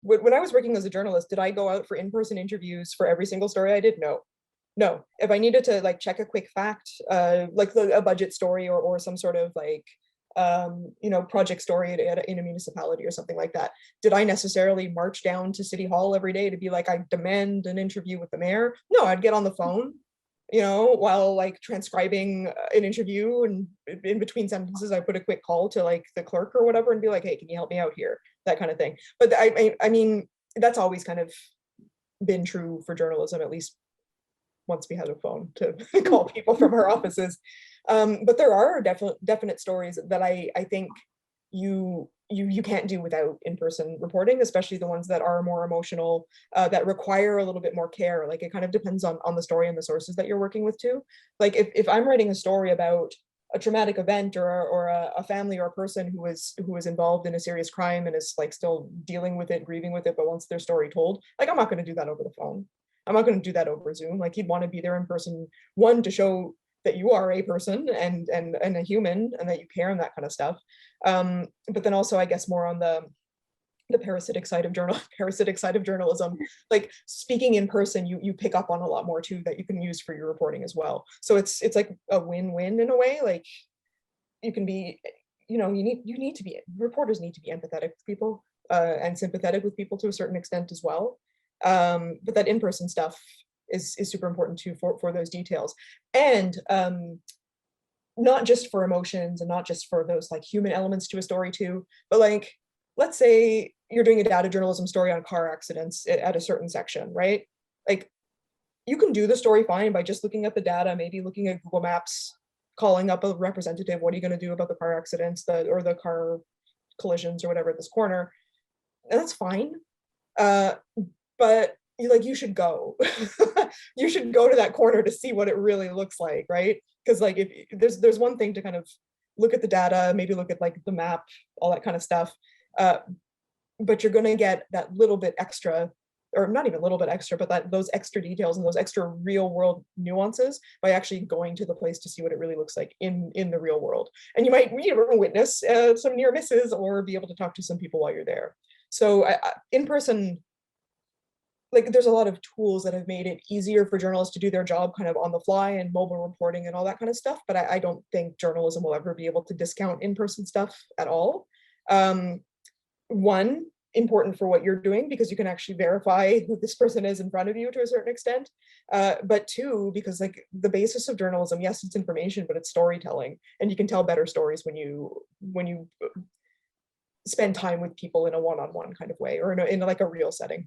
when I was working as a journalist, did I go out for in-person interviews for every single story I did? No. No. If I needed to like check a quick fact, like a budget story or some sort of like project story in a municipality or something like that, did I necessarily march down to City Hall every day to be like, I demand an interview with the mayor? No, I'd get on the phone, while like transcribing an interview, and in between sentences, I put a quick call to like the clerk or whatever and be like, hey, can you help me out here? That kind of thing. But I mean, that's always kind of been true for journalism, at least once we had a phone to call people from our offices. But there are definite stories that I think you can't do without in-person reporting, especially the ones that are more emotional, that require a little bit more care. Like it kind of depends on the story and the sources that you're working with too. Like if I'm writing a story about a traumatic event or a family or a person who was involved in a serious crime and is like still dealing with it, grieving with it, but wants their story told, like I'm not going to do that over the phone. I'm not going to do that over Zoom. Like you'd want to be there in person, one, to show that you are a person and a human and that you care and that kind of stuff. But then also, I guess, more on the parasitic side of journalism, like speaking in person, you pick up on a lot more too that you can use for your reporting as well. So it's like a win-win in a way. Like you can be, reporters need to be empathetic with people, and sympathetic with people to a certain extent as well. But that in-person stuff is super important too for those details. And not just for emotions and not just for those like human elements to a story too, but like, let's say you're doing a data journalism story on car accidents at a certain section, right? Like you can do the story fine by just looking at the data, maybe looking at Google Maps, calling up a representative. What are you going to do about the car accidents or the car collisions or whatever at this corner? And that's fine. But you should go. You should go to that corner to see what it really looks like, right? Because like if there's one thing to kind of look at the data, maybe look at like the map, all that kind of stuff. But you're going to get that little bit extra, or not even a little bit extra, but those extra details and those extra real world nuances by actually going to the place to see what it really looks like in the real world. And you might witness some near misses or be able to talk to some people while you're there. So in person, like there's a lot of tools that have made it easier for journalists to do their job kind of on the fly and mobile reporting and all that kind of stuff. But I don't think journalism will ever be able to discount in-person stuff at all. One, important for what you're doing because you can actually verify who this person is in front of you to a certain extent. But two, because like the basis of journalism, yes, it's information, but it's storytelling, and you can tell better stories when you spend time with people in a one-on-one kind of way or in like a real setting.